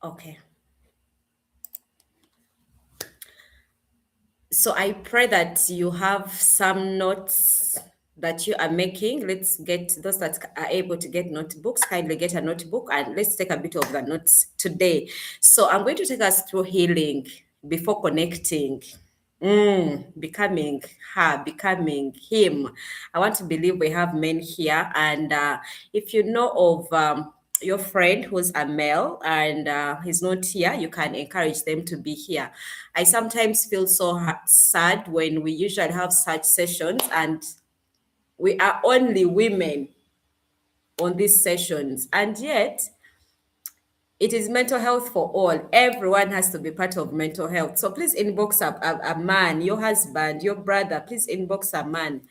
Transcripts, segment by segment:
Okay. So I pray that you have some notes that you are making. Let's get those that are able to get notebooks, kindly get a notebook and let's take a bit of the notes today. So I'm going to take us through healing before connecting. Becoming her, becoming him. I want to believe we have men here. And if you know of your friend who's a male and he's not here, you can encourage them to be here. I sometimes feel so sad when we usually have such sessions and we are only women on these sessions. And yet, it is mental health for all. Everyone has to be part of mental health. So please inbox a man, your husband, your brother, please inbox a man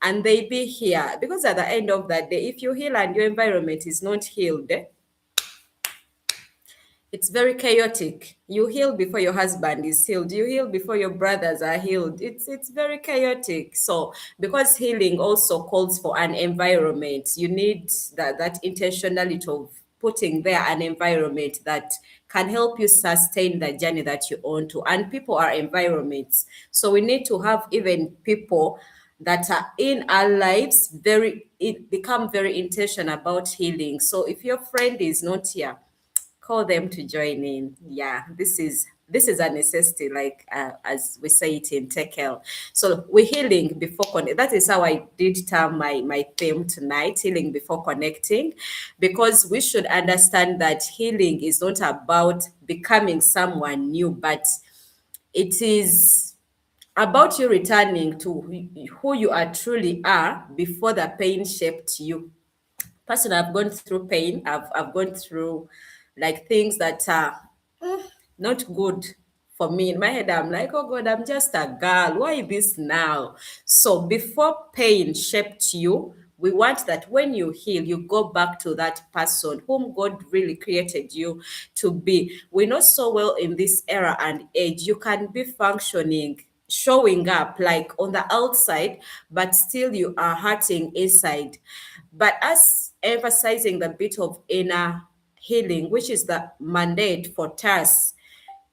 and they be here. Because at the end of that day, if you heal and your environment is not healed, it's very chaotic. You heal before your husband is healed. You heal before your brothers are healed. It's very chaotic. So because healing also calls for an environment, you need that intentionality of putting there an environment that can help you sustain the journey that you own to. And people are environments. So we need to have even people that are in our lives become very intentional about healing. So if your friend is not here, call them to join in. Yeah, this is a necessity, like as we say it in Tekel. So we're healing before connect. That is how I did term my theme tonight, healing before connecting, because we should understand that healing is not about becoming someone new, but it is about you returning to who you are truly are before the pain shaped you. Personally, I've gone through pain. I've gone through like things that are not good for me. In my head, I'm like, oh God, I'm just a girl. Why this now? So before pain shaped you, we want that when you heal, you go back to that person whom God really created you to be. We know so well in this era and age, you can be functioning, showing up like on the outside, but still you are hurting inside. But us emphasizing the bit of inner healing, which is the mandate for us,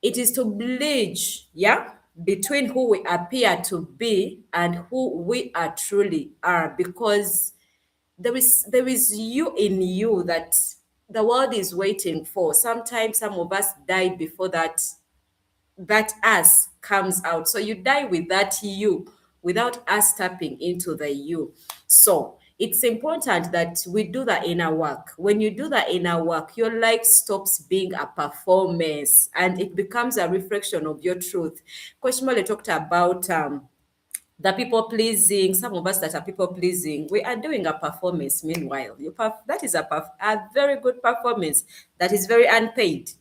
it is to bridge, yeah, between who we appear to be and who we are truly are, because there is you in you that the world is waiting for. Sometimes some of us died before that us comes out. So you die with that you without us tapping into the you. So it's important that we do the inner work. When you do the inner work, your life stops being a performance and it becomes a reflection of your truth. Coach Mole talked about the people pleasing. Some of us that are people pleasing, we are doing a performance. Meanwhile, that is a very good performance that is very unpaid.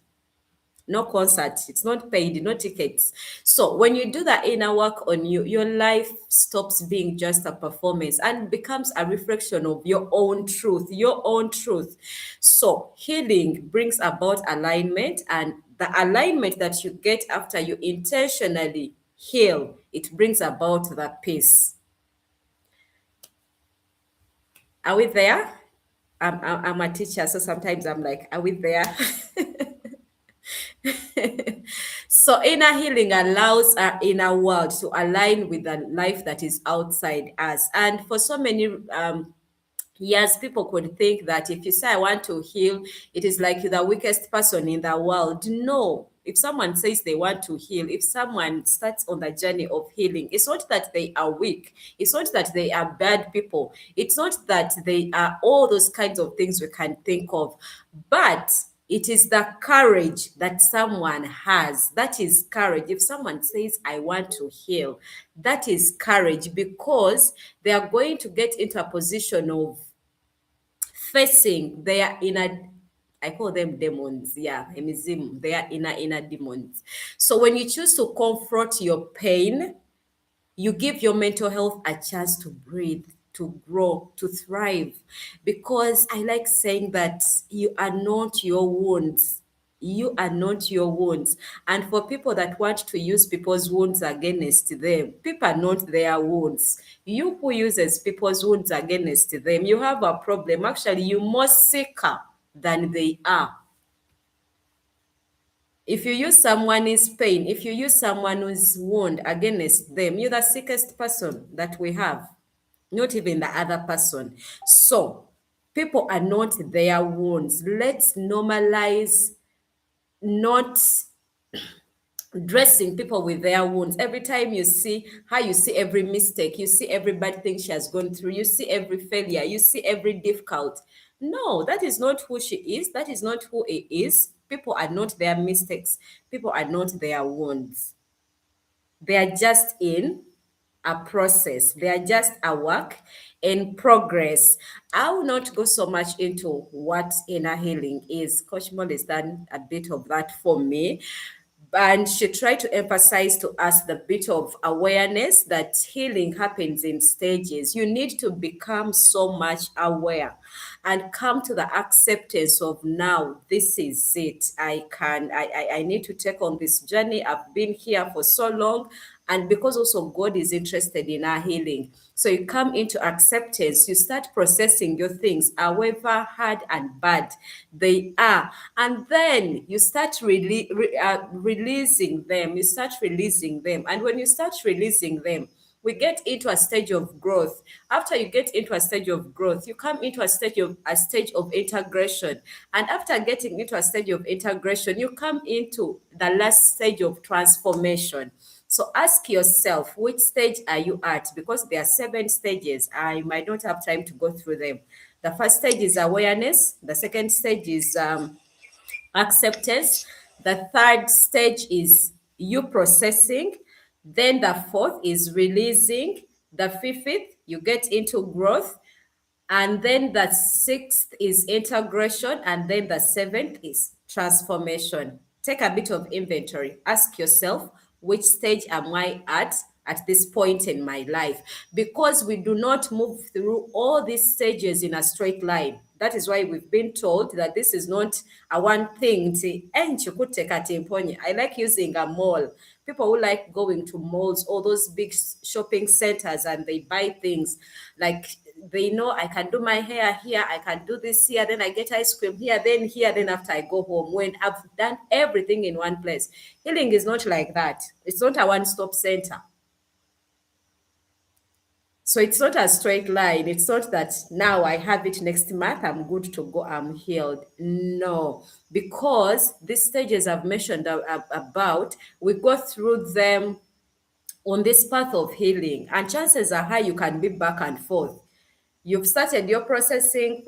No concert, it's not paid, no tickets. So when you do the inner work on you, your life stops being just a performance and becomes a reflection of your own truth, your own truth. So healing brings about alignment, and the alignment that you get after you intentionally heal, it brings about the peace. Are we there? I'm a teacher, so sometimes I'm like, are we there? So inner healing allows our inner world to align with the life that is outside us. And for so many years, people could think that if you say I want to heal, it is like you're the weakest person in the world. No. If someone says they want to heal, if someone starts on the journey of healing, it's not that they are weak. It's not that they are bad people. It's not that they are all those kinds of things we can think of. But it is the courage that someone has. That is courage. If someone says, I want to heal, that is courage, because they are going to get into a position of facing their inner, I call them demons. Yeah, emizim, their inner demons. So when you choose to confront your pain, you give your mental health a chance to breathe, to grow, to thrive. Because I like saying that you are not your wounds. You are not your wounds. And for people that want to use people's wounds against them, people are not their wounds. You who uses people's wounds against them, you have a problem. Actually, you're more sicker than they are. If you use someone's pain, if you use someone's wound against them, you're the sickest person that we have, not even the other person. So, people are not their wounds. Let's normalize not dressing people with their wounds. Every time you see how you see every mistake, you see every bad thing she has gone through, you see every failure, you see every difficult. No, that is not who she is. That is not who he is. People are not their mistakes. People are not their wounds. They are just in a process. They are just a work in progress. I will not go so much into what inner healing is. Coach Molly has done a bit of that for me. And she tried to emphasize to us the bit of awareness that healing happens in stages. You need to become so much aware and come to the acceptance of now, this is it. I need to take on this journey. I've been here for so long. And because also God is interested in our healing. So you come into acceptance, you start processing your things, however hard and bad they are. And then you start releasing them. You start releasing them. And when you start releasing them, we get into a stage of growth. After you get into a stage of growth, you come into a stage of integration. And after getting into a stage of integration, you come into the last stage of transformation. So ask yourself, which stage are you at? Because there are 7 stages. I might not have time to go through them. The first stage is awareness. The second stage is acceptance. The third stage is you processing. Then the fourth is releasing. The fifth, you get into growth. And then the sixth is integration. And then the seventh is transformation. Take a bit of inventory. Ask yourself, which stage am I at this point in my life? Because we do not move through all these stages in a straight line. That is why we've been told that this is not a one thing. I like using a mall. People who like going to malls, all those big shopping centers, and they buy things like they know I can do my hair here, I can do this here, then I get ice cream here, then after I go home, when I've done everything in one place. Healing is not like that. It's not a one-stop center. So it's not a straight line. It's not that now I have it next month, I'm good to go, I'm healed. No, because these stages I've mentioned about, we go through them on this path of healing, and chances are high you can be back and forth. You've started your processing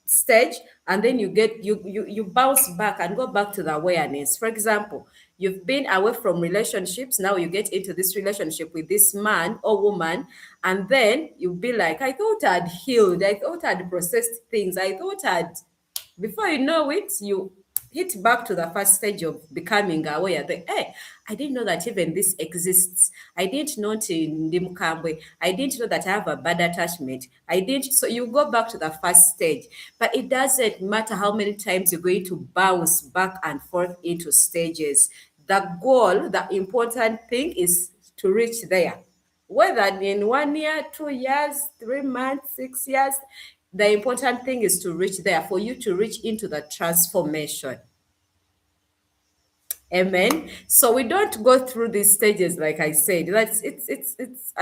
stage, and then you bounce back and go back to the awareness. For example, you've been away from relationships, now you get into this relationship with this man or woman, and then you'll be like, I thought I'd healed, I thought I'd processed things, I thought I'd, before you know it, you hit back to the first stage of becoming aware that, hey, I didn't know that even this exists. I didn't know in Ndimkambwe. I didn't know that I have a bad attachment. I didn't. So you go back to the first stage. But it doesn't matter how many times you're going to bounce back and forth into stages. The goal, the important thing is to reach there. Whether in 1 year, 2 years, 3 months, 6 years, the important thing is to reach there, for you to reach into the transformation. Amen. So we don't go through these stages, like I said. That's it's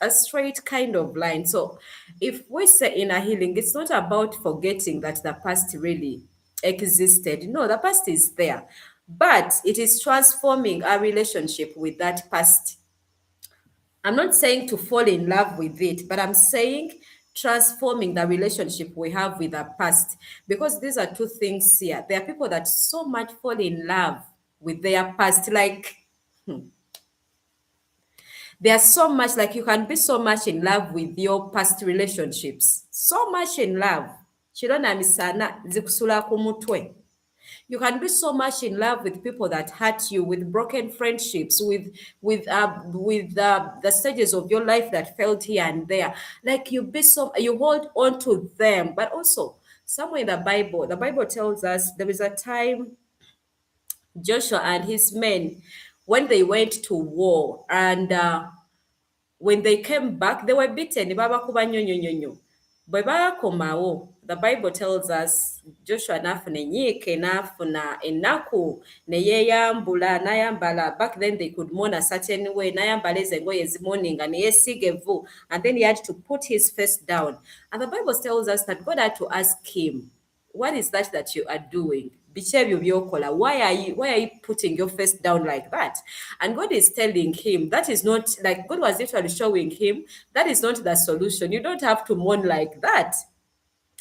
a straight kind of line. So if we say inner healing, it's not about forgetting that the past really existed. No, the past is there, but it is transforming our relationship with that past. I'm not saying to fall in love with it, but I'm saying transforming the relationship we have with the past. Because these are two things here. There are people that so much fall in love with their past. Like, there's so much, like, you can be so much in love with your past relationships. So much in love. Chirona misana zikusula kumutwe. You can be so much in love with people that hurt you, with broken friendships, with the stages of your life that failed here and there. Like, you hold on to them. But also, somewhere in the Bible tells us there is a time Joshua and his men, when they went to war, and when they came back, they were beaten. Baba kuba nnyo nnyo nnyo nnyo. Bwe baakomawo, the Bible tells us Joshua n'afuna enyiike, n'afuna ennaku, ne yeeyambula, n'ayambala. Back then they could mourn a certain way. N'ayambala ezo engoye ezimooninga, ne yeesiiga evvu, and then he had to put his face down. And the Bible tells us that God had to ask him, what is that you are doing? Why are you putting your face down like that? And God is telling him that is not, like, God was literally showing him that is not the solution. You don't have to mourn like that.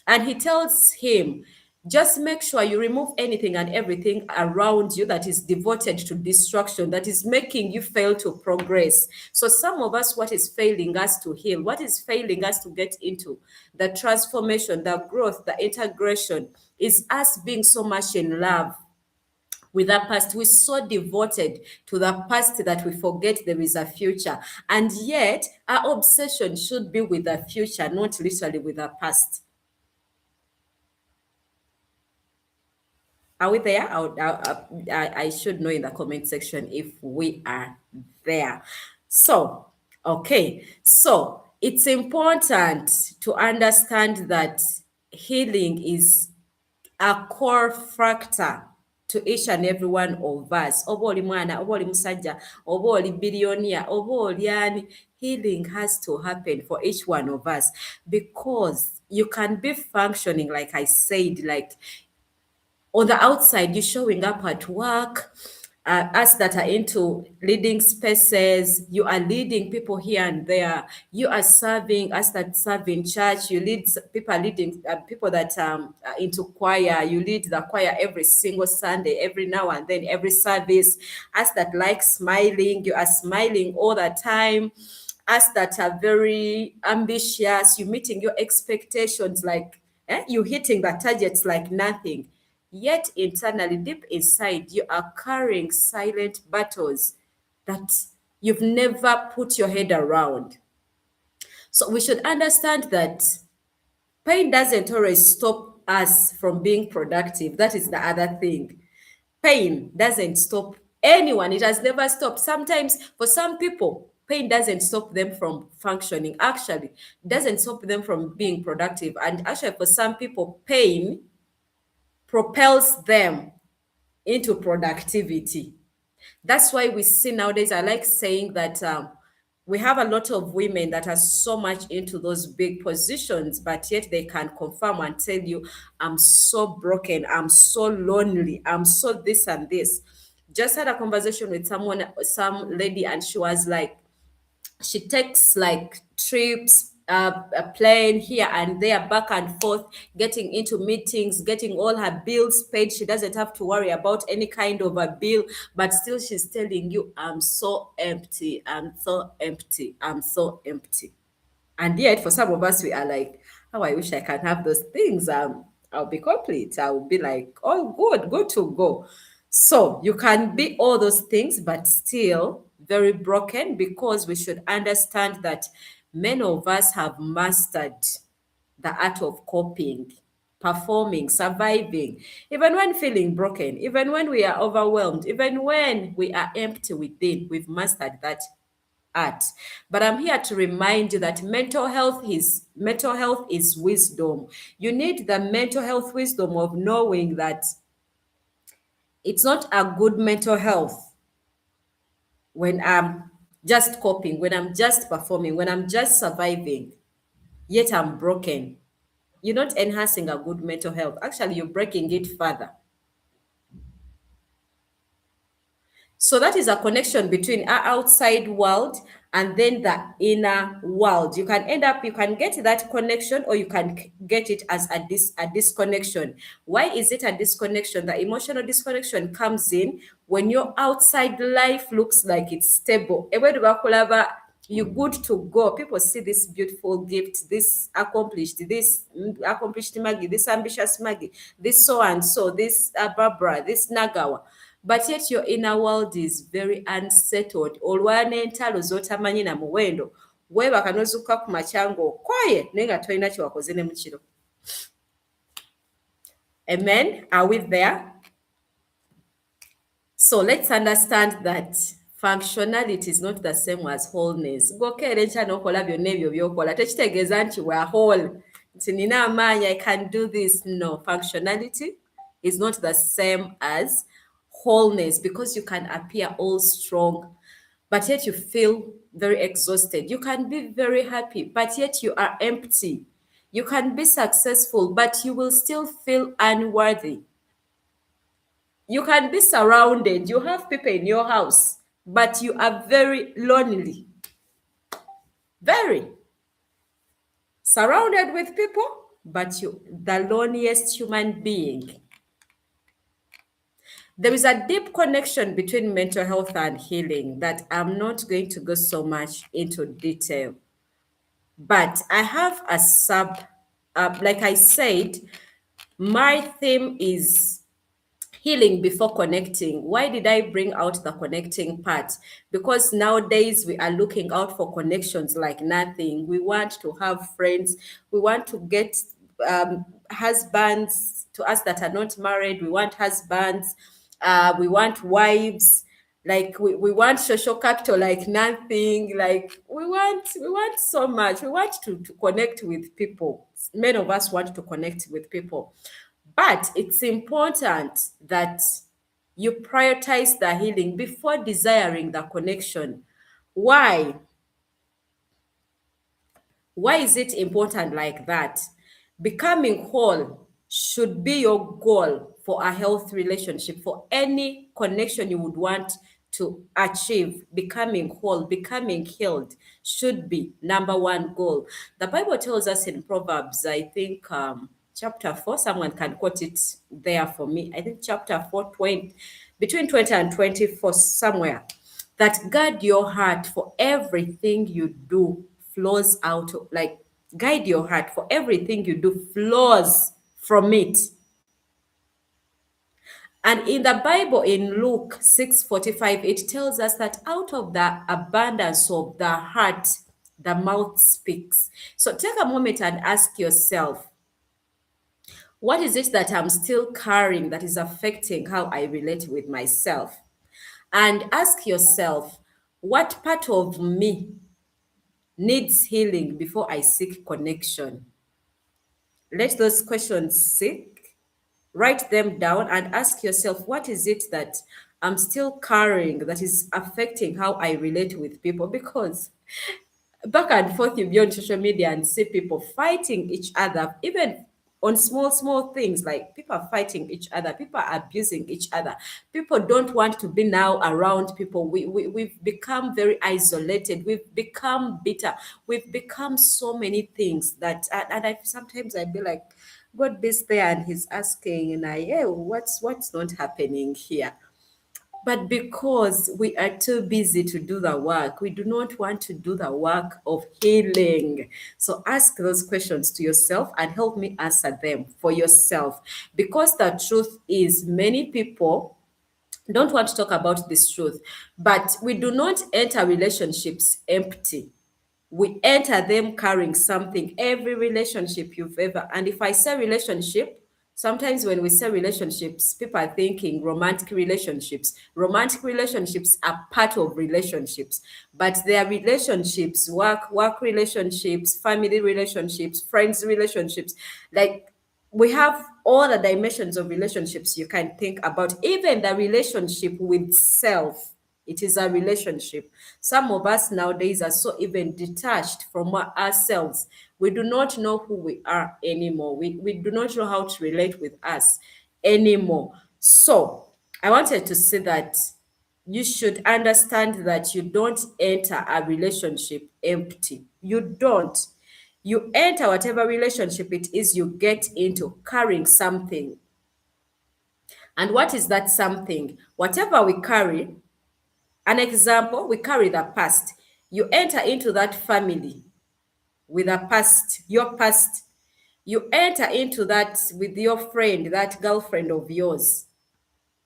And he tells him, just make sure you remove anything and everything around you that is devoted to destruction, that is making you fail to progress. So some of us, what is failing us to heal, what is failing us to get into the transformation, the growth, the integration, is us being so much in love with our past. We're so devoted to the past that we forget there is a future. And yet, our obsession should be with the future, not literally with the past. Are we there? I should know in the comment section if we are there. So, okay. So, it's important to understand that healing is a core factor to each and every one of us. Oba oli mwana, oba oli musajja, oba oli billionaire, oba oli ani, healing has to happen for each one of us, because you can be functioning, like I said, like on the outside, you're showing up at work. Us that are into leading spaces, you are leading people here and there. You are serving, us that serve in church. You lead people are leading people that are into choir. You lead the choir every single Sunday, every now and then, every service. Us that like smiling, you are smiling all the time. Us that are very ambitious, you're meeting your expectations like you're hitting the targets like nothing. Yet internally, deep inside, you are carrying silent battles that you've never put your head around. So we should understand that pain doesn't always stop us from being productive. That is the other thing. Pain doesn't stop anyone. It has never stopped. Sometimes, for some people, pain doesn't stop them from functioning. Actually, it doesn't stop them from being productive. And actually, for some people, pain propels them into productivity. That's why we see nowadays, I like saying that we have a lot of women that are so much into those big positions, but yet they can confirm and tell you, I'm so broken, I'm so lonely, I'm so this and this. Just had a conversation with some lady, and she was like, she takes like trips, a plane here and there, back and forth, getting into meetings, getting all her bills paid. She doesn't have to worry about any kind of a bill, but still she's telling you, I'm so empty, I'm so empty, I'm so empty. And yet, for some of us, we are like, oh, I wish I can have those things. I'll be complete. I'll be like, oh, good to go. So you can be all those things, but still very broken, because we should understand that many of us have mastered the art of coping, performing, surviving, even when feeling broken, even when we are overwhelmed, even when we are empty within, we've mastered that art. But I'm here to remind you that mental health is wisdom. You need the mental health wisdom of knowing that it's not a good mental health when I'm just coping, when I'm just performing, when I'm just surviving, yet I'm broken. You're not enhancing a good mental health. Actually, you're breaking it further. So that is a connection between our outside world and then the inner world. You can get that connection, or you can get it as a disconnection. Why is it a disconnection? The emotional disconnection comes in when your outside life looks like it's stable. You good to go. People see this beautiful gift, this accomplished, Maggie, this ambitious Maggie, this so and so, this Barbara, this Nagawa. But yet your inner world is very unsettled. Olwana entalo z'otamanyi na muwendo, weebaka n'ozukka ku makya ng'okooye naye nga tolina kye wakoze ne mu kiro. Amen? Are we there? So let's understand that functionality is not the same as wholeness. Gwokeera enkya n'okola byonna ebyo by'okola tekitegeeza nti we are whole. Nina Amanya, I can do this. No, functionality is not the same as wholeness, because you can appear all strong, but yet you feel very exhausted. You can be very happy, but yet you are empty. You can be successful, but you will still feel unworthy. You can be surrounded, you have people in your house, but you are very lonely, very surrounded with people, but you the loneliest human being. There is a deep connection between mental health and healing that I'm not going to go so much into detail. But I have a like I said, my theme is healing before connecting. Why did I bring out the connecting part? Because nowadays we are looking out for connections like nothing. We want to have friends. We want to get husbands to us that are not married. We want husbands. We want wives. Like we want social capital like nothing. Like we want so much. We want to connect with people. Many of us want to connect with people. But it's important that you prioritize the healing before desiring the connection. Why? Why is it important like that? Becoming whole should be your goal for a health relationship, for any connection you would want to achieve. Becoming whole, becoming healed should be number one goal. The Bible tells us in Proverbs, I think chapter 4, someone can quote it there for me. I think chapter 4, 20, between 20 and 24, somewhere, that guard your heart, for everything you do flows out of, like, guide your heart, for everything you do flows from it. And in the Bible, in Luke 6:45, it tells us that out of the abundance of the heart, the mouth speaks. So take a moment and ask yourself, what is it that I'm still carrying that is affecting how I relate with myself? And ask yourself, what part of me needs healing before I seek connection? Let those questions sink, write them down, and ask yourself, what is it that I'm still carrying that is affecting how I relate with people? Because back and forth you be on social media and see people fighting each other, even on small things, like people are fighting each other, people are abusing each other, people don't want to be now around people. We've become very isolated, we've become bitter, we've become so many things that, and I sometimes I be like, God is there and he's asking, and I, yeah, what's not happening here? But because we are too busy to do the work, we do not want to do the work of healing. So ask those questions to yourself and help me answer them for yourself. Because the truth is, many people don't want to talk about this truth, but we do not enter relationships empty. We enter them carrying something. Every relationship you've ever, and if I say relationship, sometimes when we say relationships, people are thinking romantic relationships. Romantic relationships are part of relationships, but they are relationships, work relationships, family relationships, friends relationships. Like, we have all the dimensions of relationships you can think about, even the relationship with self. It is a relationship. Some of us nowadays are so even detached from ourselves. We do not know who we are anymore. We do not know how to relate with us anymore. So I wanted to say that you should understand that you don't enter a relationship empty. You don't. You enter whatever relationship it is you get into carrying something. And what is that something? Whatever we carry, an example, we carry the past. You enter into that family with a past, your past. You enter into that with your friend, that girlfriend of yours,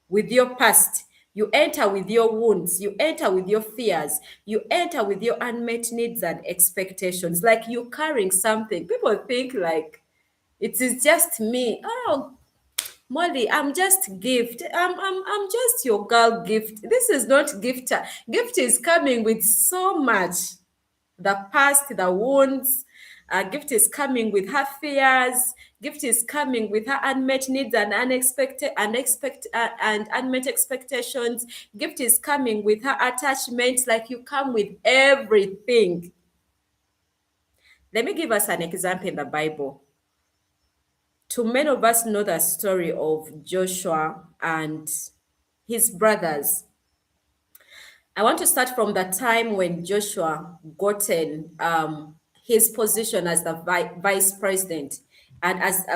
with your past. You enter with your wounds. You enter with your fears. You enter with your unmet needs and expectations. Like, you carrying something. People think like it is just me. Oh, Molly, I'm just gift. I'm just your girl gift. This is not gift. Gift is coming with so much. The past, the wounds. Gift is coming with her fears. Gift is coming with her unmet needs and and unmet expectations. Gift is coming with her attachments. Like you come with everything. Let me give us an example in the Bible. Too many of us know the story of Joshua and his brothers. I want to start from the time when Joshua gotten his position as the vice president and as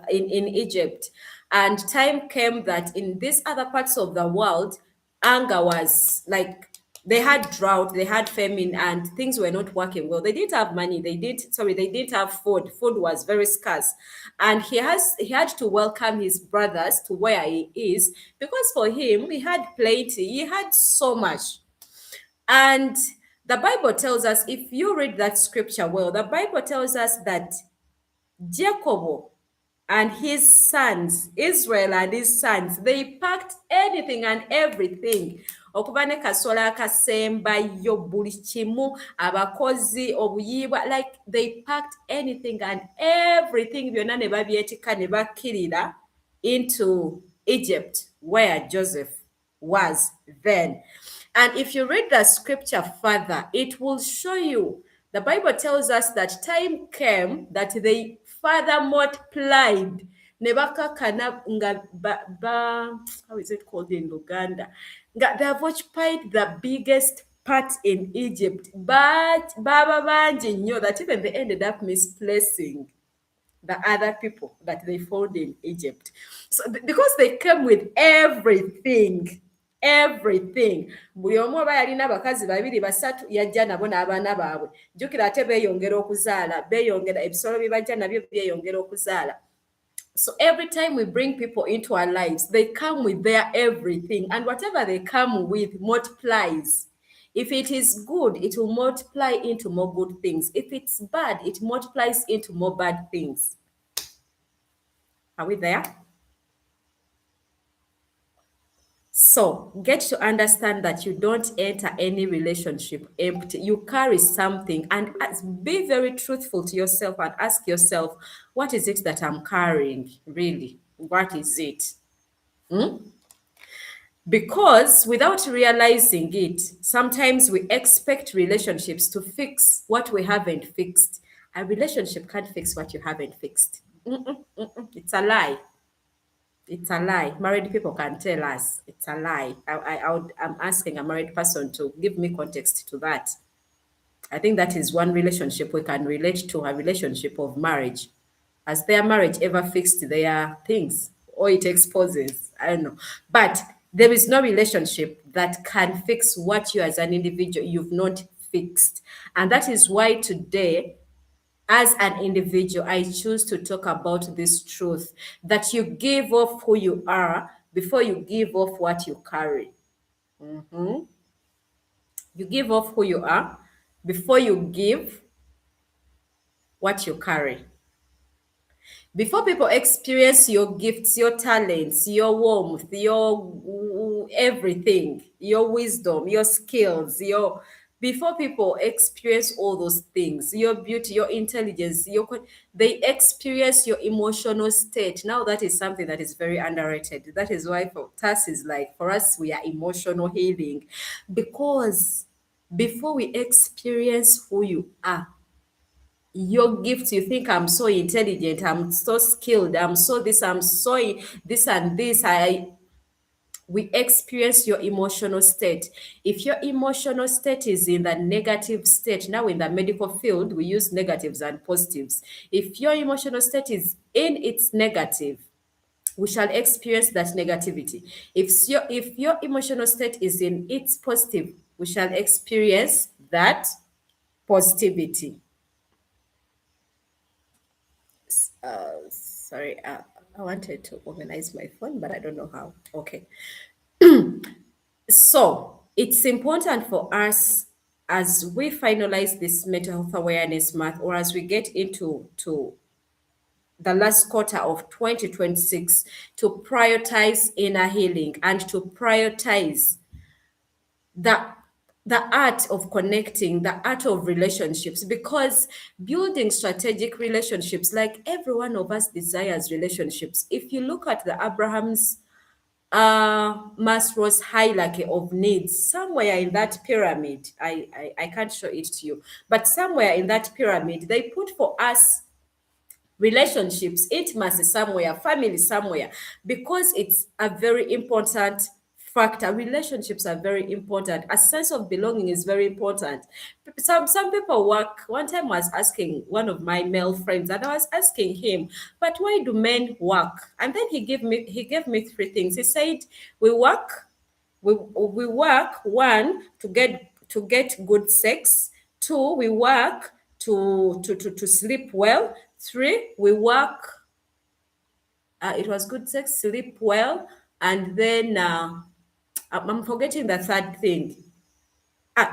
in Egypt. And time came that in these other parts of the world, anger was like they had drought, they had famine, and things were not working well. They didn't have money. They didn't have food. Food was very scarce, and he had to welcome his brothers to where he is because for him he had plenty. He had so much. And the Bible tells us, if you read that scripture well, the Bible tells us that Jacob and his sons, Israel and his sons, they packed anything and everything. Okuba ne kasola akasembayo buli kimu abakozi obuyibwa, like they packed anything and everything byonna ne babyetika ne bakkirira into Egypt where Joseph was then. And if you read the scripture further, it will show you. The Bible tells us that time came that they further multiplied. Nebakakana nga how is it called in Luganda? Nga they have occupied the biggest part in Egypt, but Baba Banji knew that even they ended up misplacing the other people that they found in Egypt. So because they came with everything, everything. Buli omu oba yalina abakazi babiri basatu yajja nabo n'abaana baabwe. Jjukira ate beeyongera okuzaala, ebisolo bye bajja nabyo byeyongera okuzaala. So every time we bring people into our lives, they come with their everything, and whatever they come with multiplies. If it is good, it will multiply into more good things. If it's bad, it multiplies into more bad things. Are we there? So get to understand that you don't enter any relationship empty. You carry something, and be very truthful to yourself and ask yourself, what is it that I'm carrying? Really? What is it? Because without realizing it, sometimes we expect relationships to fix what we haven't fixed. A relationship can't fix what you haven't fixed. It's a lie. It's a lie. Married people can tell us it's a lie. I'm asking a married person to give me context to that. I think that is one relationship we can relate to, a relationship of marriage. Has their marriage ever fixed their things? Or it exposes? I don't know. But there is no relationship that can fix what you as an individual you've not fixed. And that is why today, as an individual, I choose to talk about this truth that you give off who you are before you give off what you carry. You give off who you are before you give what you carry. Before people experience your gifts, your talents, your warmth, your everything, your wisdom, your skills, before people experience all those things, your beauty, your intelligence, they experience your emotional state. Now that is something that is very underrated. That is why for us is like, for us, we are emotional healing, because before we experience who you are, your gifts, you think I'm so intelligent, I'm so skilled, I'm so this, I'm so this and this, we experience your emotional state. If your emotional state is in the negative state, now in the medical field we use negatives and positives. If your emotional state is in its negative, we shall experience that negativity. If your emotional state is in its positive, we shall experience that positivity. Sorry, I wanted to organize my phone, but I don't know how. Okay. So it's important for us as we finalize this mental health awareness month, or as we get into the last quarter of 2026, to prioritize inner healing and to prioritize the the art of connecting, the art of relationships, because building strategic relationships, like every one of us desires relationships. If you look at the Abraham's Maslow's hierarchy of needs, somewhere in that pyramid, I can't show it to you, but somewhere in that pyramid, they put for us relationships, intimacy somewhere, family somewhere, because it's a very important factor. Relationships are very important. A sense of belonging is very important. Some people work. One time I was asking one of my male friends, and I was asking him, but why do men work? And then he gave me three things. He said, we work we work, one, to get good sex. Two, we work to sleep well. Three, we work, it was good sex, sleep well, and then I'm forgetting the third thing.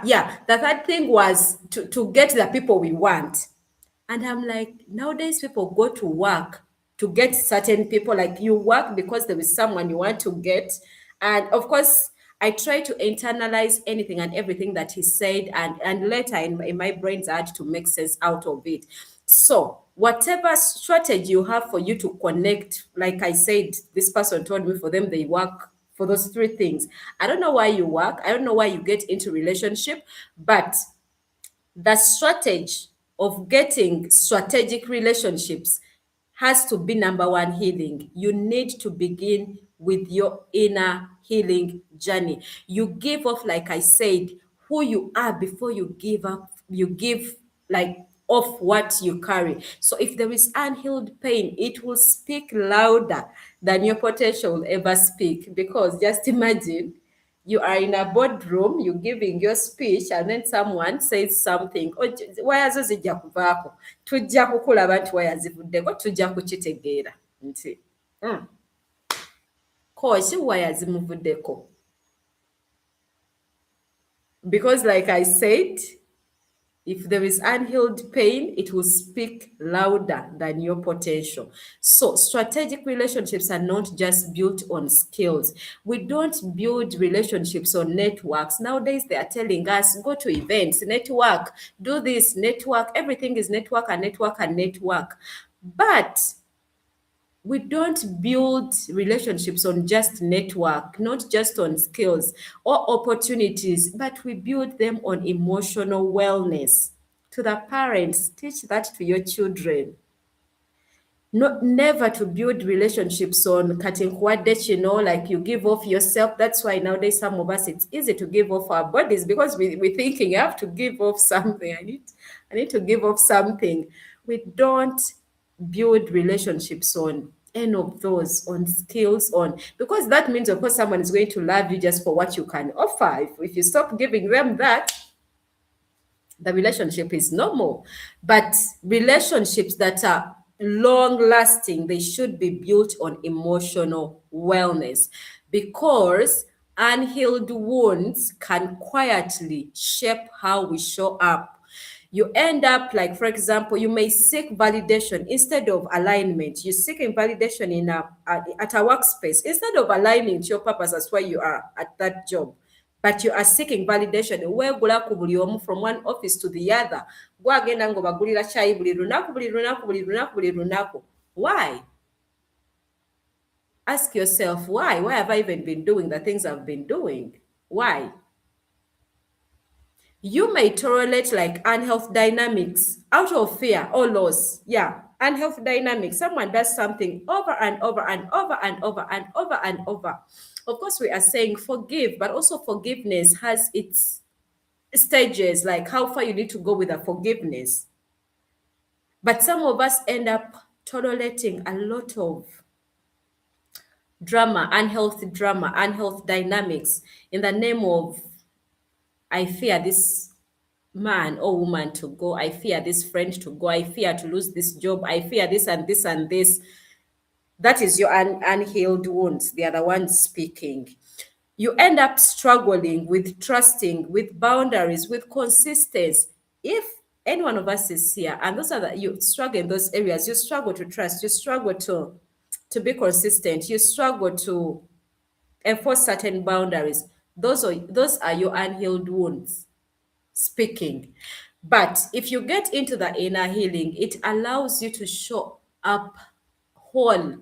Yeah, the third thing was to get the people we want. And I'm like, nowadays people go to work to get certain people. Like, you work because there is someone you want to get. And of course, I try to internalize anything and everything that he said, and later in my brain's I had to make sense out of it. So whatever strategy you have for you to connect, like I said, this person told me for them they work for those three things. I don't know why you work. I don't know why you get into relationship, but the strategy of getting strategic relationships has to be number one, healing. You need to begin with your inner healing journey. You give off, like I said, who you are before you give up, you give like off what you carry. So if there is unhealed pain, it will speak louder than your potential will ever speak. Because just imagine, you are in a boardroom, you're giving your speech, and then someone says something. "Oh, wayazo zijja kuvaako, tujja kukulaba nti waya zivuddeko, tujja kukitegeera nti kooki waya zimuvuddeko." Because like I said, if there is unhealed pain, it will speak louder than your potential. So, strategic relationships are not just built on skills. We don't build relationships on networks. Nowadays, they are telling us, go to events, network, do this, network. Everything is network and network and network. But we don't build relationships on just network, not just on skills or opportunities, but we build them on emotional wellness. To the parents, teach that to your children. Not never to build relationships on cutting coordinate, like you give off yourself. That's why nowadays some of us, it's easy to give off our bodies, because we're thinking, I have to give off something. I need to give off something. We don't build relationships on any of those, on skills, on, because that means of course someone is going to love you just for what you can offer. If you stop giving them that, the relationship is normal. But relationships that are long lasting, they should be built on emotional wellness, because unhealed wounds can quietly shape how we show up. You end up, like, for example, you may seek validation instead of alignment. You're seeking validation at a workspace instead of aligning to your purpose. That's why you are at that job, but you are seeking validation. Weegula ku buli omu, from one office to the other. Gwagenda ng'obagulira chai buli lunaku, buli lunaku, buli lunaku, buli lunaku. Why? Ask yourself, why? Why have I even been doing the things I've been doing? Why? You may tolerate like unhealth dynamics out of fear or loss. Yeah, unhealth dynamics. Someone does something over and over and over and over and over and over. Of course, we are saying forgive, but also forgiveness has its stages, like how far you need to go with the forgiveness. But some of us end up tolerating a lot of drama, unhealthy dynamics, in the name of, I fear this man or woman to go. I fear this friend to go. I fear to lose this job. I fear this and this and this. That is your unhealed wounds. They are the ones speaking. You end up struggling with trusting, with boundaries, with consistency. If any one of us is here, and those are you struggle in those areas, you struggle to trust, you struggle to be consistent, you struggle to enforce certain boundaries, Those are your unhealed wounds speaking. But if you get into the inner healing, it allows you to show up whole,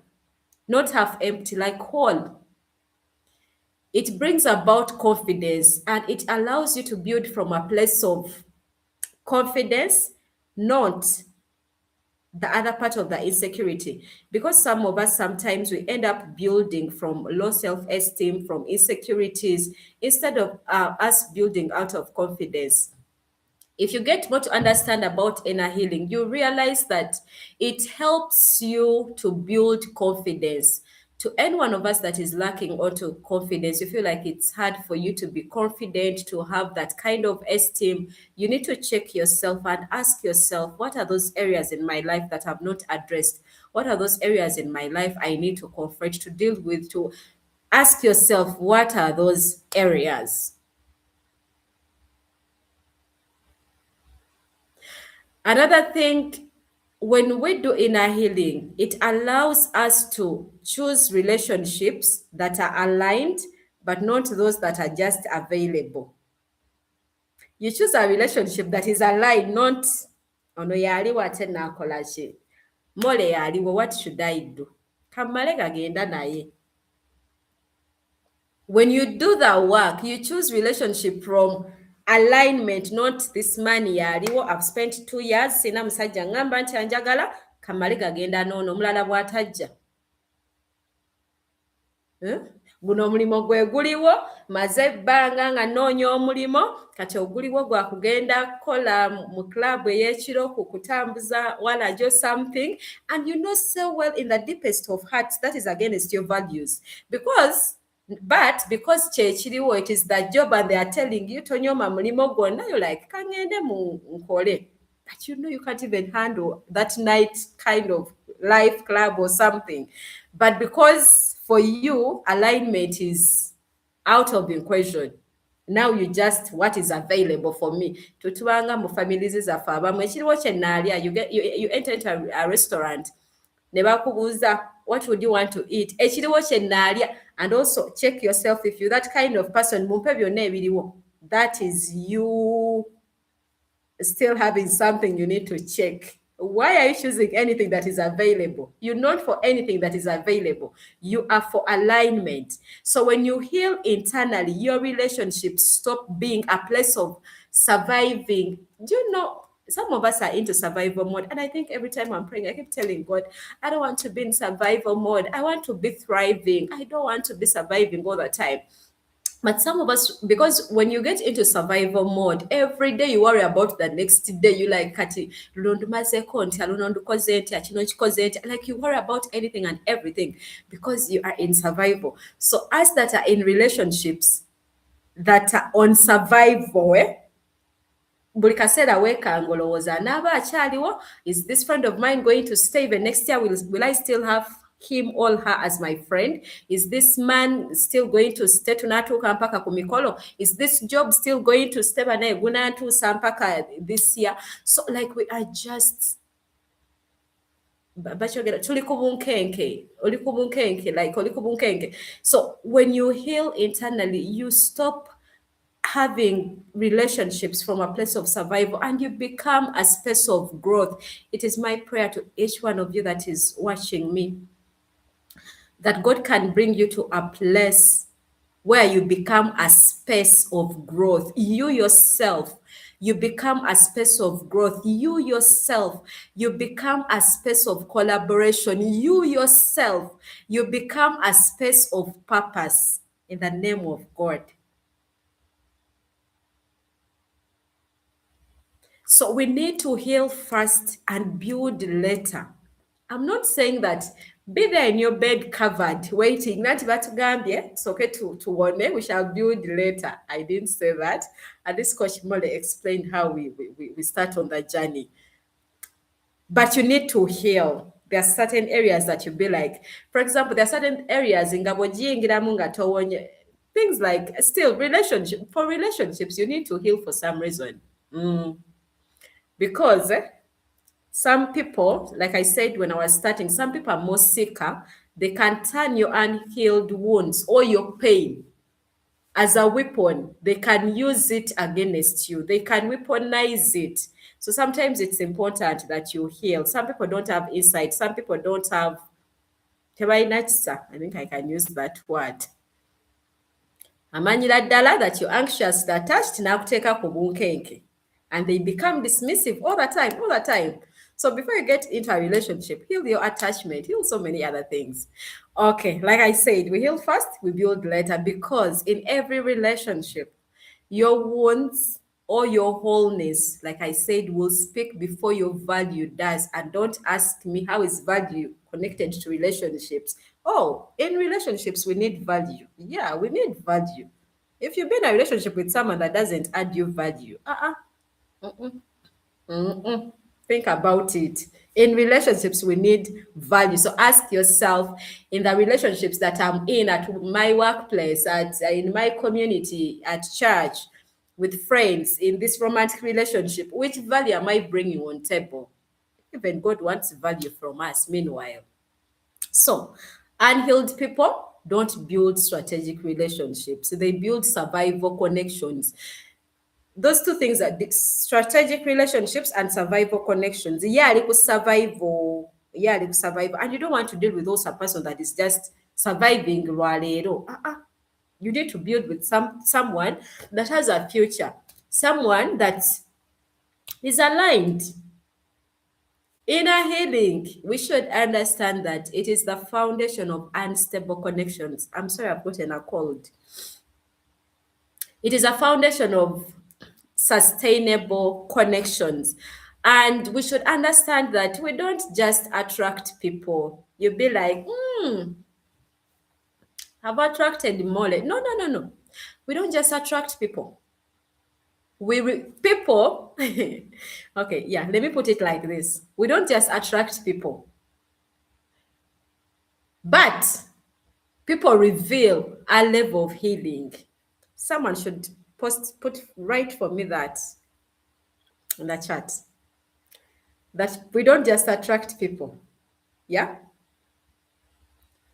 not half empty, like whole. It brings about confidence and it allows you to build from a place of confidence, not the other part of the insecurity. Because some of us sometimes we end up building from low self-esteem, from insecurities, instead of us building out of confidence. If you get more to understand about inner healing, you realize that it helps you to build confidence. To any one of us that is lacking onto confidence, you feel like it's hard for you to be confident, to have that kind of esteem, you need to check yourself and ask yourself, what are those areas in my life that I've not addressed? What are those areas in my life I need to confront, to deal with, to ask yourself, what are those areas? Another thing, when we do inner healing, it allows us to choose relationships that are aligned, but not those that are just available. You choose a relationship that is aligned, not ono yaliwo ate naakola ki, mole yaliwo, what should I do? Kamale gagenda naye. When you do the work, you choose relationship from alignment, not this man yaliwo, I've spent 2 years sina musajja ngamba nti anjagala, kamale gagenda noono, omulala bw'atajja. Guno omulimu gwe guliwo, maze ebbanga nga nnoonya omulimu, kati oguliwo gwa kugenda kukola mu club ey'ekiro ku kutambuza walajo something, and you know so well in the deepest of hearts that is against your values. Because kyekiriwo, it is the job and they are telling you tonyooma mulimo gwonna, you're like, kangende mu nkole. But you know you can't even handle that night kind of life club or something. But because for you, alignment is out of the equation. Now you just what is available for me. Tutubanga mu families zaffe abamu ekiriwo kye nnaalya, you enter into a restaurant ne bakubuuza what would you want to eat, ekiriwo kye nnaalya, and also check yourself if you're that kind of person, mumpe byonna ebiriwo. That is you still having something you need to check. Why are you choosing anything that is available? You're not for anything that is available. You are for alignment. So when you heal internally, your relationships stop being a place of surviving. Do you know, some of us are into survival mode. And I think every time I'm praying, I keep telling God, I don't want to be in survival mode. I want to be thriving. I don't want to be surviving all the time. But some of us, because when you get into survival mode, every day you worry about the next day. You like, kati, luno ndumaze konti, luno ndukoze ntya, kino kikoze ntya. Like you worry about anything and everything because you are in survival. So us that are in relationships that are on survival, buli kaseera weekanga olowooza anaaba akyaliwo, is this friend of mine going to stay the next year? Will I still have him or her as my friend? Is this man still going to stay tunatuuka mpaka ku mikolo? Is this job still going to stay banaye gunantuusa mpaka this year? So like we are just bakyogera tuli ku bunkenke, oli ku bunkenke, like oli ku bunkenke. So when you heal internally, you stop having relationships from a place of survival and you become a space of growth. It is my prayer to each one of you that is watching me that God can bring you to a place where you become a space of growth. You yourself, you become a space of growth. You yourself, you become a space of collaboration. You yourself, you become a space of purpose in the name of God. So we need to heal first and build later. I'm not saying that be there in your bed covered, waiting. Not batugambye, it's okay to warn, we shall build later. I didn't say that. And this Coach Mole explained how we start on the journey. But you need to heal. There are certain areas that you be like, for example, there are certain areas in Gabojingiramu nga towonye, things like still relationships, you need to heal for some reason. Because some people, like I said when I was starting, some people are more sicker. They can turn your unhealed wounds or your pain as a weapon. They can use it against you, they can weaponize it. So sometimes it's important that you heal. Some people don't have insight, some people don't have tebayinakisa. I think I can use that word. Amanyira ddala that you're anxious, attached n'akuteeka ku bunkenke. And they become dismissive all the time, all the time. So before you get into a relationship, heal your attachment, heal so many other things. Okay, like I said, we heal first, we build later, because in every relationship, your wounds or your wholeness, like I said, will speak before your value does. And don't ask me how is value connected to relationships. Oh, in relationships, we need value. Yeah, we need value. If you've been in a relationship with someone that doesn't add you value, think about it. In relationships, we need value. So ask yourself, in the relationships that I'm in at my workplace, at in my community, at church, with friends, in this romantic relationship, which value am I bringing on table? Even God wants value from us. Meanwhile, so unhealed people don't build strategic relationships; they build survival connections. Those two things are the strategic relationships and survival connections. Yeah, like survival. Yeah, like survival. And you don't want to deal with also a person that is just surviving. Rwalero. You need to build with someone that has a future, someone that is aligned. Inner healing, we should understand that it is the foundation of unstable connections. I'm sorry, I've gotten a cold. It is a foundation of sustainable connections. And we should understand that we don't just attract people. You'll be like, I've attracted Mole. No, no, no, no. We don't just attract people. People, okay, yeah, let me put it like this. We don't just attract people, but people reveal a level of healing. Someone should put right for me that in the chat. That we don't just attract people, yeah,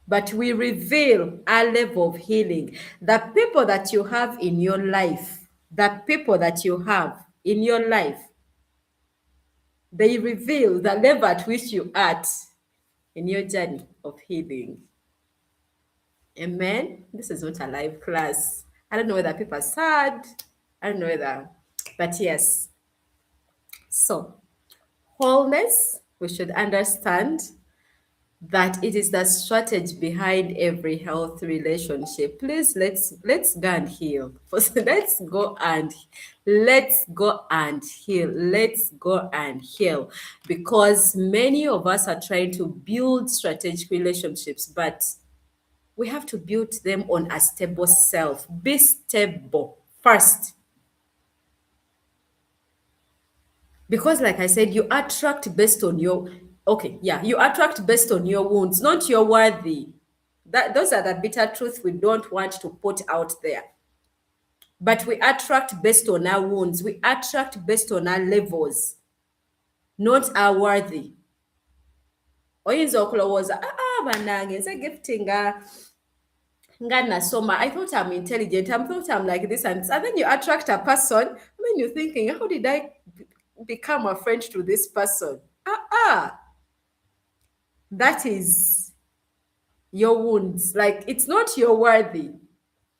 but we reveal a level of healing. The people that you have in your life, the people that you have in your life, they reveal the level at which you are at in your journey of healing. Amen. This is not a live class. I don't know whether people are sad. I don't know whether, but yes. So, wholeness, we should understand that it is the strategy behind every healthy relationship. Please let's go and heal. First, let's go and heal. Let's go and heal. Because many of us are trying to build strategic relationships, but we have to build them on a stable self. Be stable first. Because like I said, you attract based on your okay, yeah, you attract based on your wounds, not your worthy. Those are the bitter truths we don't want to put out there. But we attract based on our wounds. We attract based on our levels, not our worthy. Oyinza okulowooza bannange nze gifting nga nasoma. I thought I'm intelligent. I thought I'm like this, and then you attract a person, and then you're thinking, how did I become a friend to this person? That is your wounds. Like, it's not your worthy.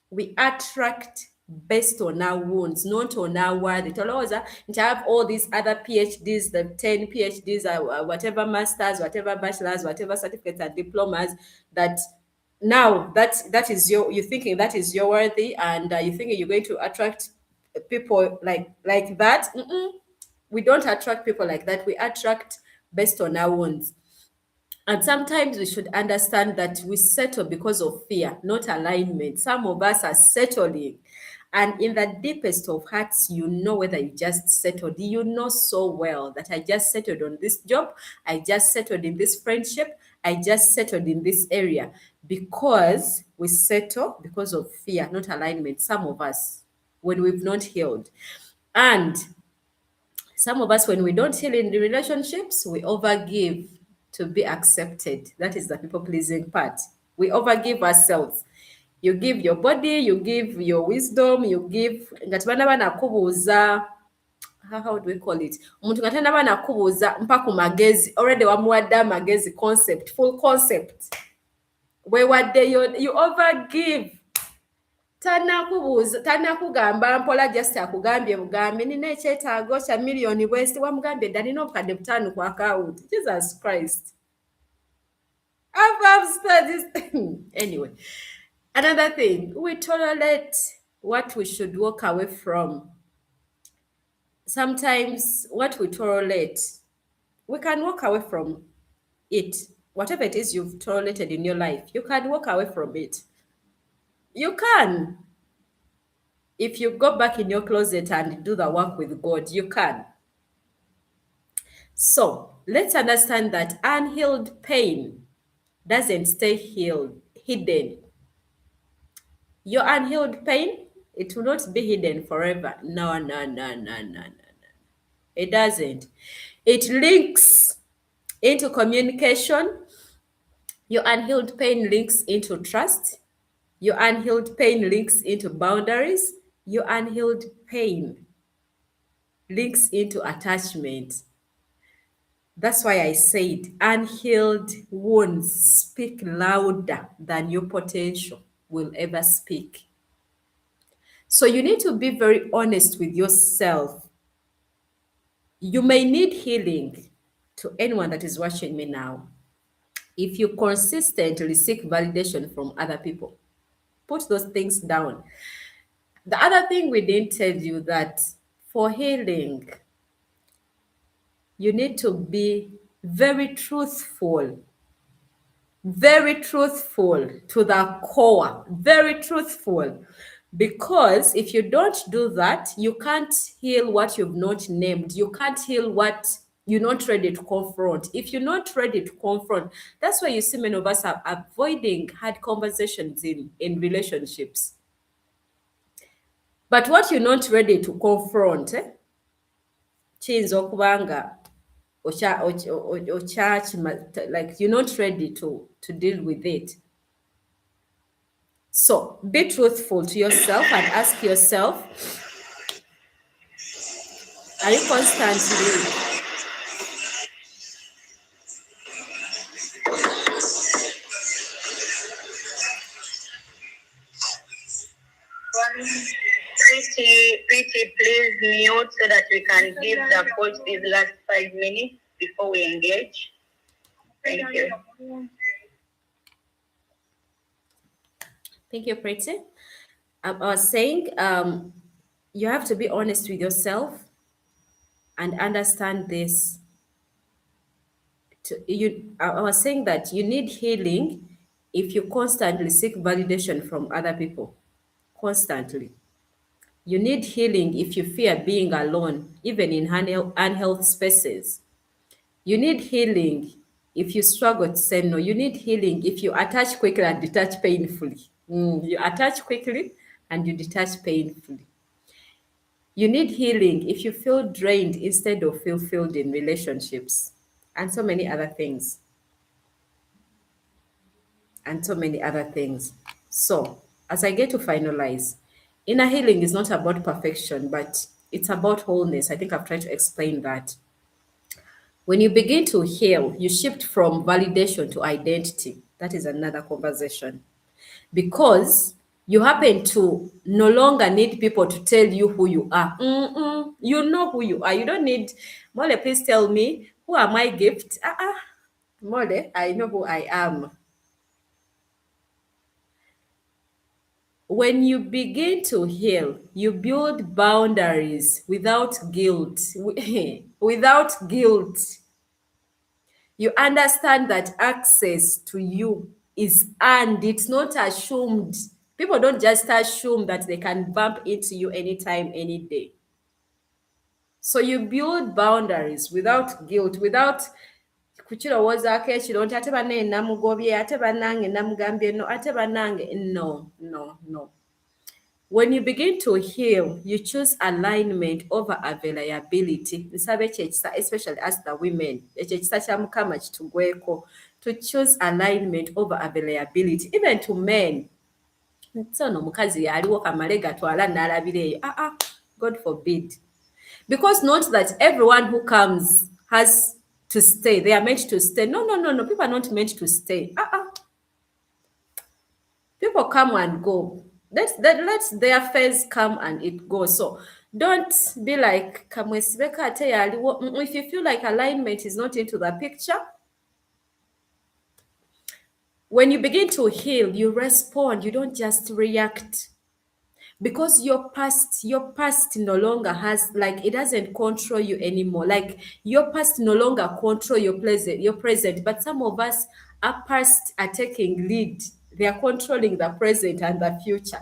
We attract based on our wounds, not on our worthy. Tolowooza nti I have all these other PhDs, the 10 PhDs, whatever masters, whatever bachelors, whatever certificates and diplomas, that now that is you're thinking that is your worthy, and you're thinking you're going to attract people like that. We don't attract people like that. We attract based on our wounds. And sometimes we should understand that we settle because of fear, not alignment. Some of us are settling. And in the deepest of hearts, you know whether you just settled. You know so well that I just settled on this job. I just settled in this friendship. I just settled in this area. Because we settle because of fear, not alignment. Some of us, when we've not healed. And some of us, when we don't heal in the relationships, we overgive to be accepted. That is the people pleasing part. We overgive ourselves. You give your body, you give your wisdom, you give nga tebanaba nakubuuza how do we call it? Omuntu nga tanaba nakubuuza mpa ku magezi, already wamuwadde amagezi concept, full concept. Weewadde you overgive. Tanakugamba mpola just akugambye bugambe nina ekyetaago kya million bwesi wamugambye dda nina obukadde 5 ku account. Jesus Christ. I've studied. Anyway, another thing, we tolerate what we should walk away from. Sometimes what we tolerate, we can walk away from it. Whatever it is you've tolerated in your life, you can walk away from it. You can. If you go back in your closet and do the work with God, you can. So let's understand that unhealed pain doesn't stay hidden. Your unhealed pain, it will not be hidden forever. No. It doesn't. It links into communication. Your unhealed pain links into trust. Your unhealed pain links into boundaries. Your unhealed pain links into attachment. That's why I said unhealed wounds speak louder than your potential will ever speak. So you need to be very honest with yourself. You may need healing, to anyone that is watching me now. If you consistently seek validation from other people, put those things down. The other thing we didn't tell you that for healing, you need to be very truthful to the core, very truthful. Because if you don't do that, you can't heal what you've not named. You can't heal what you're not ready to confront. If you're not ready to confront, that's why you see many of us are avoiding hard conversations in relationships. But what you're not ready to confront, kiyinza okuba nga like you're not ready to deal with it. So be truthful to yourself and ask yourself, are you constantly Pretty, please mute so that we can give the coach these last 5 minutes before we engage. Thank you. Thank you, Pretty. I was saying you have to be honest with yourself and understand this. I was saying that you need healing if you constantly seek validation from other people. Constantly. You need healing if you fear being alone, even in unhealthy spaces. You need healing if you struggle to say no. You need healing if you attach quickly and detach painfully. You attach quickly and you detach painfully. You need healing if you feel drained instead of fulfilled in relationships, and so many other things. So, as I get to finalize, inner healing is not about perfection, but it's about wholeness. I think I've tried to explain that. When you begin to heal, you shift from validation to identity. That is another conversation. Because you happen to no longer need people to tell you who you are. You know who you are. You don't need, Mole, please tell me, who are my gift? Mole, I know who I am. When you begin to heal, you build boundaries without guilt. Without guilt. You understand that access to you is earned, it's not assumed. People don't just assume that they can bump into you anytime, any day. So you build boundaries without guilt, without kukirowozaako ekiro nti ate banne namugobye, ate bannange namugambye no, ate bannange no. When you begin to heal, you choose alignment over availability. Especially as the women, to choose alignment over availability. Even to men, so no mukazi aliwo kamale gatwala n'alabira eyo. God forbid. Because not that everyone who comes has to stay. They are meant to stay. No, no, no, no. People are not meant to stay. People come and go. Let their phase come and it goes. So don't be like kamwesibeka ate yaliwo. If you feel like alignment is not into the picture, when you begin to heal, you respond. You don't just react. Because your past no longer has, like, it doesn't control you anymore. Like, your past no longer control your present, but some of us, our past are taking lead. They are controlling the present and the future.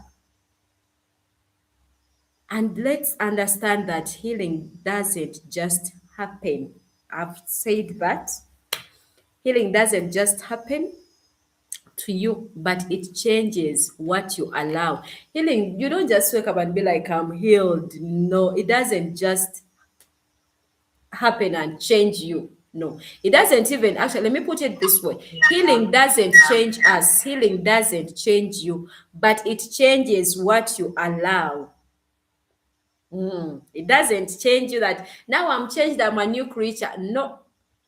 And let's understand that healing doesn't just happen. I've said that healing doesn't just happen to you, but it changes what you allow. Healing, you don't just wake up and be like, I'm healed. No, it doesn't just happen and change you. No, it doesn't even, actually, let me put it this way. Healing doesn't change us. Healing doesn't change you, but it changes what you allow. It doesn't change you that now I'm changed, I'm a new creature. No,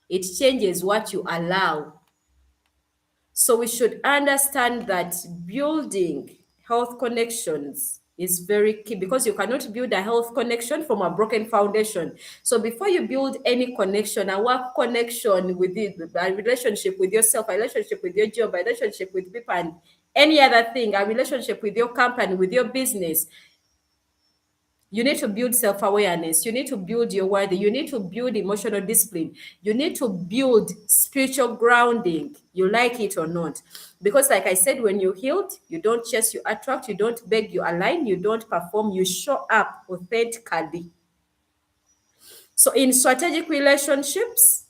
it changes what you allow. So we should understand that building health connections is very key, because you cannot build a health connection from a broken foundation. So before you build any connection, a work connection with a relationship with yourself, a relationship with your job, a relationship with people, and any other thing, a relationship with your company, with your business, you need to build self-awareness. You need to build your worth. You need to build emotional discipline. You need to build spiritual grounding, you like it or not. Because like I said, when you're healed, you don't chase, you attract, you don't beg, you align, you don't perform, you show up authentically. So in strategic relationships,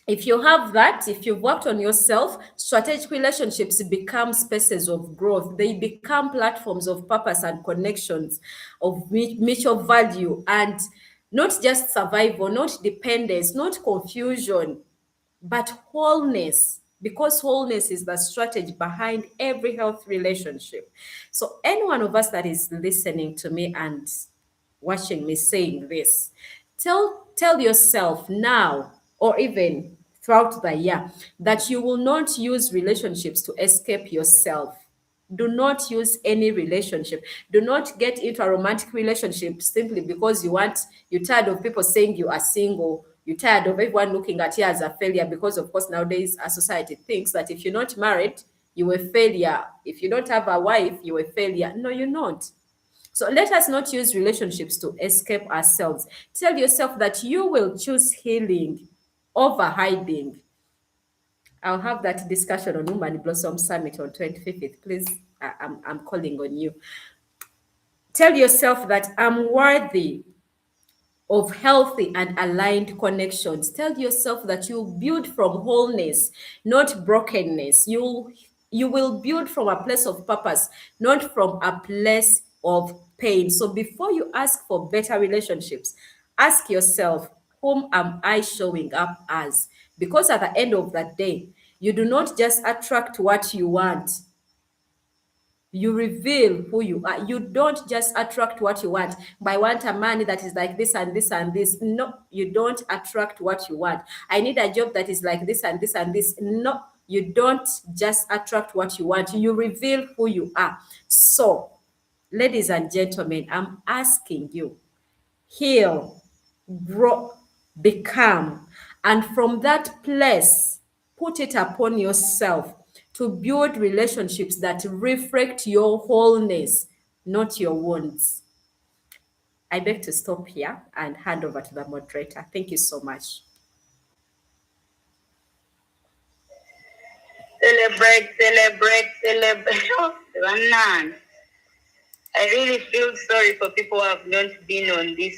if you have that, if you've worked on yourself, strategic relationships become spaces of growth. They become platforms of purpose and connections of mutual value, and not just survival, not dependence, not confusion, but wholeness. Because wholeness is the strategy behind every health relationship. So, any one of us that is listening to me and watching me saying this, tell yourself now, or even throughout the year, that you will not use relationships to escape yourself. Do not use any relationship. Do not get into a romantic relationship simply because you're tired of people saying you are single. You're tired of everyone looking at you as a failure, because of course nowadays our society thinks that if you're not married, you're a failure. If you don't have a wife, you're a failure. No, you're not. So let us not use relationships to escape ourselves. Tell yourself that you will choose healing over hiding. I'll have that discussion on Woman Blossom Summit on 25th. Please, I'm calling on you. Tell yourself that I'm worthy of healthy and aligned connections. Tell yourself that you build from wholeness, not brokenness. You will build from a place of purpose, not from a place of pain. So before you ask for better relationships, ask yourself, whom am I showing up as? Because at the end of the day, you do not just attract what you want, you reveal who you are. You don't just attract what you want. I want a man that is like this and this and this. No, you don't attract what you want. I need a job that is like this and this and this. No, you don't just attract what you want. You reveal who you are. So, ladies and gentlemen, I'm asking you, heal, grow, become, and from that place, put it upon yourself to build relationships that reflect your wholeness, not your wounds. I beg to stop here and hand over to the moderator. Thank you so much. Celebrate, celebrate, celebrate. Oh, Ranan. I really feel sorry for people who have not been on this